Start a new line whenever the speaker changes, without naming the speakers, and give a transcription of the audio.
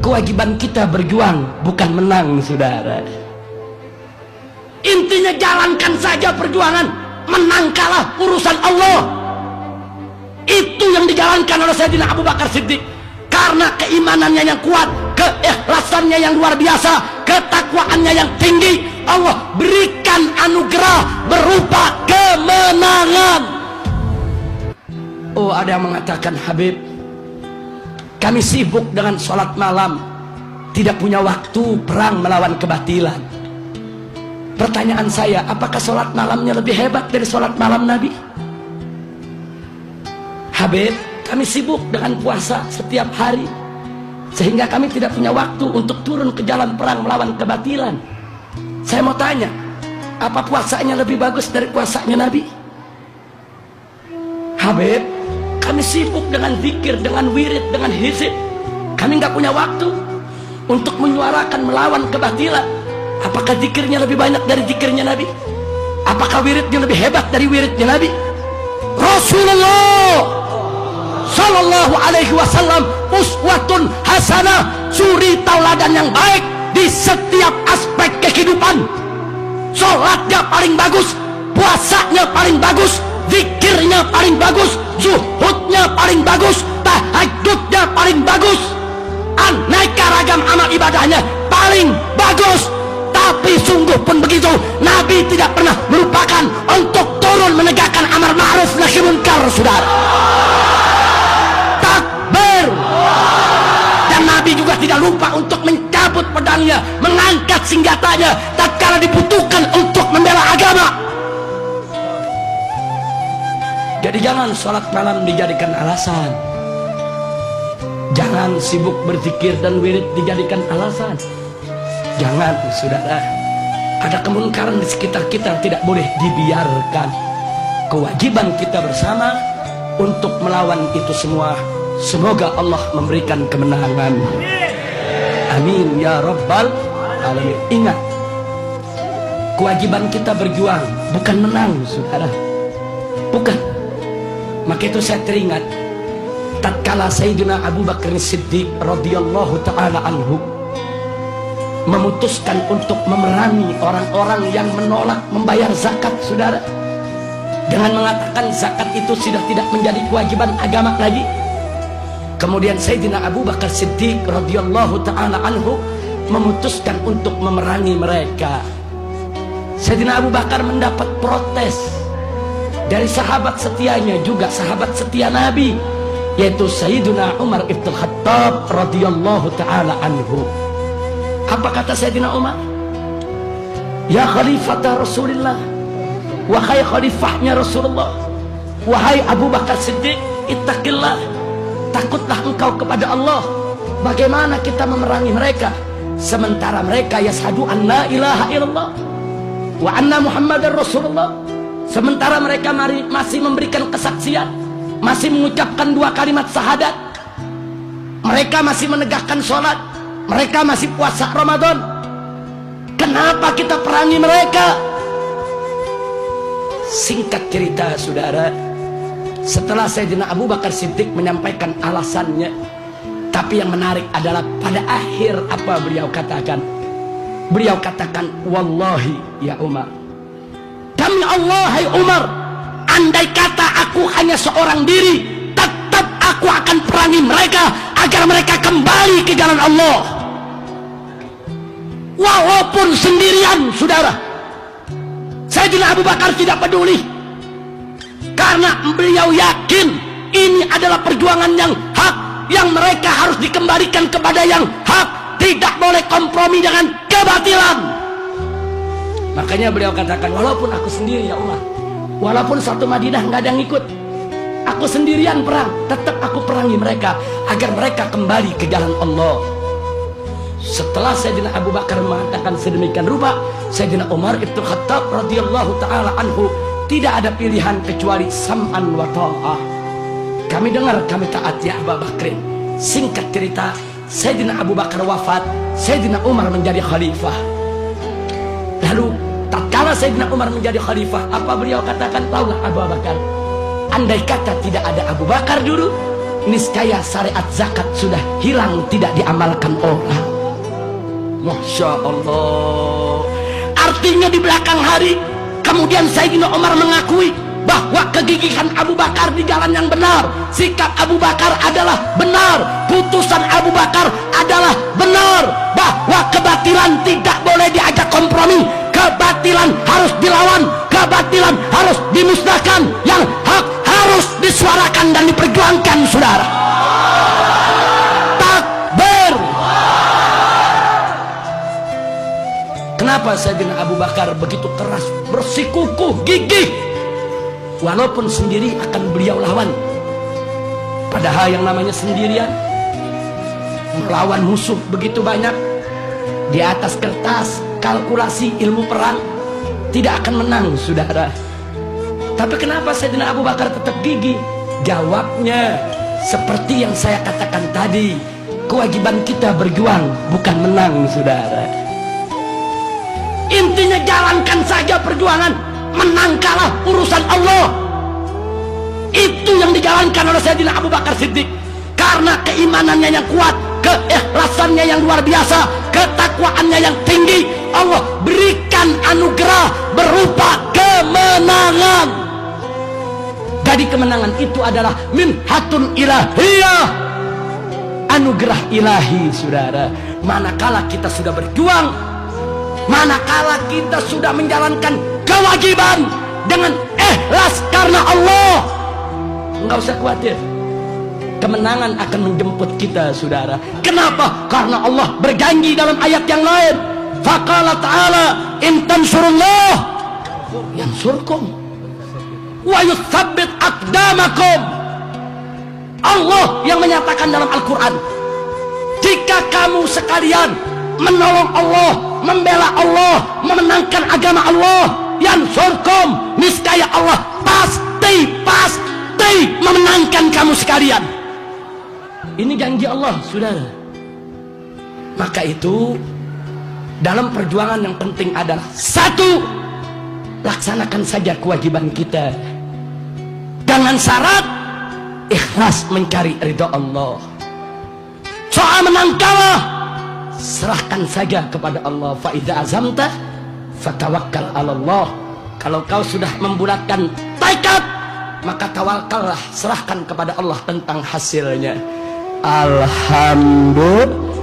Kewajiban kita berjuang, bukan menang, saudara. Intinya jalankan saja perjuangan. Menang kalah urusan Allah. Itu yang dijalankan oleh Sayyidina Abu Bakar Siddiq. Karena keimanannya yang kuat, keikhlasannya yang luar biasa, ketakwaannya yang tinggi, Allah berikan anugerah berupa kemenangan. Oh, ada yang mengatakan, Habib, kami sibuk dengan sholat malam, tidak punya waktu perang melawan kebatilan. Pertanyaan saya, apakah sholat malamnya lebih hebat dari sholat malam Nabi? Habib, kami sibuk dengan puasa setiap hari, sehingga kami tidak punya waktu untuk turun ke jalan perang melawan kebatilan. Saya mau tanya, apa puasanya lebih bagus dari puasanya Nabi? Habib, kami sibuk dengan zikir, dengan wirid, dengan hizib. Kami nggak punya waktu untuk menyuarakan melawan kebatilan. Apakah zikirnya lebih banyak dari zikirnya Nabi? Apakah wiridnya lebih hebat dari wiridnya Nabi? Rasulullah Sallallahu Alaihi Wasallam uswatun hasanah, suri tauladan yang baik di setiap aspek kehidupan. Sholatnya paling bagus, puasanya paling bagus, zikirnya paling bagus, zuhudnya paling bagus, tahajudnya paling bagus, aneka ragam amal ibadahnya paling bagus. Tapi sungguh pun begitu, Nabi tidak pernah melupakan untuk turun menegakkan amar ma'ruf nahi munkar, saudara. Takbir. Dan Nabi juga tidak lupa untuk mencabut pedangnya, mengangkat senjatanya tatkala dibutuhkan untuk membela agama. Jadi jangan sholat malam dijadikan alasan. Jangan sibuk berzikir dan wirid dijadikan alasan. Jangan, saudara. Ada kemungkaran di sekitar kita yang tidak boleh dibiarkan. Kewajiban kita bersama untuk melawan itu semua. Semoga Allah memberikan kemenangan. Amin ya rabbal alamin. Ingat, kewajiban kita berjuang, bukan menang, saudara. Bukan. Maka itu saya teringat tatkala Sayyidina Abu Bakar Siddiq radhiyallahu ta'ala anhu memutuskan untuk memerangi orang-orang yang menolak membayar zakat, saudara, dengan mengatakan zakat itu sudah tidak menjadi kewajiban agama lagi. Kemudian Sayyidina Abu Bakar Siddiq radhiyallahu ta'ala anhu memutuskan untuk memerangi mereka. Sayyidina Abu Bakar mendapat protes dari sahabat setianya, juga sahabat setia Nabi, yaitu Sayyidina Umar ibn Khattab radhiyallahu ta'ala anhu. Apa kata Sayyidina Umar? Ya khalifata Rasulullah, wahai khalifahnya Rasulullah, wahai Abu Bakar Siddiq, ittaqillah, takutlah engkau kepada Allah. Bagaimana kita memerangi mereka sementara mereka yashhadu an la ilaha illallah wa anna Muhammadar Rasulullah, sementara mereka masih memberikan kesaksian, masih mengucapkan 2 kalimat syahadat, mereka masih menegakkan sholat, mereka masih puasa Ramadan. Kenapa kita perangi mereka? Singkat cerita, saudara, setelah Sayyidina Abu Bakar Siddiq menyampaikan alasannya, tapi yang menarik adalah pada akhir apa beliau katakan. Beliau katakan, wallahi ya Umar, demi Allah hai Umar, andai kata aku hanya seorang diri, tetap aku akan perangi mereka agar mereka kembali ke jalan Allah. Walaupun sendirian, saudara. Sayyidina Abu Bakar tidak peduli, karena beliau yakin ini adalah perjuangan yang hak, yang mereka harus dikembalikan kepada yang hak, tidak boleh kompromi dengan kebatilan. Makanya beliau katakan, walaupun aku sendiri ya Umar, walaupun satu Madinah nggak ada yang ikut, aku sendirian perang, tetap aku perangi mereka agar mereka kembali ke jalan Allah. Setelah Sayyidina Abu Bakar mengatakan sedemikian rupa, Sayyidina Umar ibn Khattab radhiyallahu ta'ala anhu tidak ada pilihan kecuali sam'an wa ta'ah. Kami dengar, kami taat ya Abu Bakrin. Singkat cerita, Sayyidina Abu Bakar wafat, Sayyidina Umar menjadi khalifah. Lalu tatkala Sayyidina Umar menjadi khalifah, apa beliau katakan? Taulah Abu Bakar, andai kata tidak ada Abu Bakar dulu, niscaya syariat zakat sudah hilang, tidak diamalkan orang. Masya Allah. Artinya di belakang hari kemudian Sayyidina Umar mengakui bahwa kegigihan Abu Bakar di jalan yang benar, sikap Abu Bakar adalah benar, putusan Abu Bakar adalah benar, bahwa kebatilan tidak boleh diajak kompromi, kebatilan harus dilawan, kebatilan harus dimusnahkan, yang hak harus disuarakan dan diperjuangkan, saudara. Takbir. Kenapa Sayyidina Abu Bakar begitu keras, bersikukuh gigih, walaupun sendiri akan beliau lawan? Padahal yang namanya sendirian melawan musuh begitu banyak, di atas kertas kalkulasi ilmu perang tidak akan menang, saudara. Tapi kenapa Sayyidina Abu Bakar tetap gigih? Jawabnya seperti yang saya katakan tadi, kewajiban kita berjuang, bukan menang, saudara. Intinya jalankan saja perjuangan, menang kalah urusan Allah. Itu yang dijalankan oleh Sayyidina Abu Bakar Siddiq. Karena keimanannya yang kuat, keikhlasannya yang luar biasa, ketakwaannya yang tinggi, Allah berikan anugerah berupa kemenangan. Jadi kemenangan itu adalah minhatun ilahiyah, anugerah ilahi, saudara. Manakala kita sudah berjuang, manakala kita sudah menjalankan kewajiban dengan ikhlas karena Allah, enggak usah khawatir, kemenangan akan menjemput kita, saudara. Kenapa? Karena Allah berjanji dalam ayat yang lain, faqala ta'ala in tansurullah yansurkum wa yutsabbit aqdamakum. Allah yang menyatakan dalam Al-Quran, jika kamu sekalian menolong Allah, membela Allah, memenangkan agama Allah, yansurkum, niscaya Allah pasti memenangkan kamu sekalian. Ini janji Allah, saudara. Maka itu dalam perjuangan yang penting adalah satu, laksanakan saja kewajiban kita dengan syarat ikhlas mencari ridha Allah. Soal menang kalah, serahkan saja kepada Allah. Fa idza azamta fatawakkal 'ala Allah. Kalau kau sudah membulatkan tekad, maka tawakallah, serahkan kepada Allah tentang hasilnya. Alhamdulillah.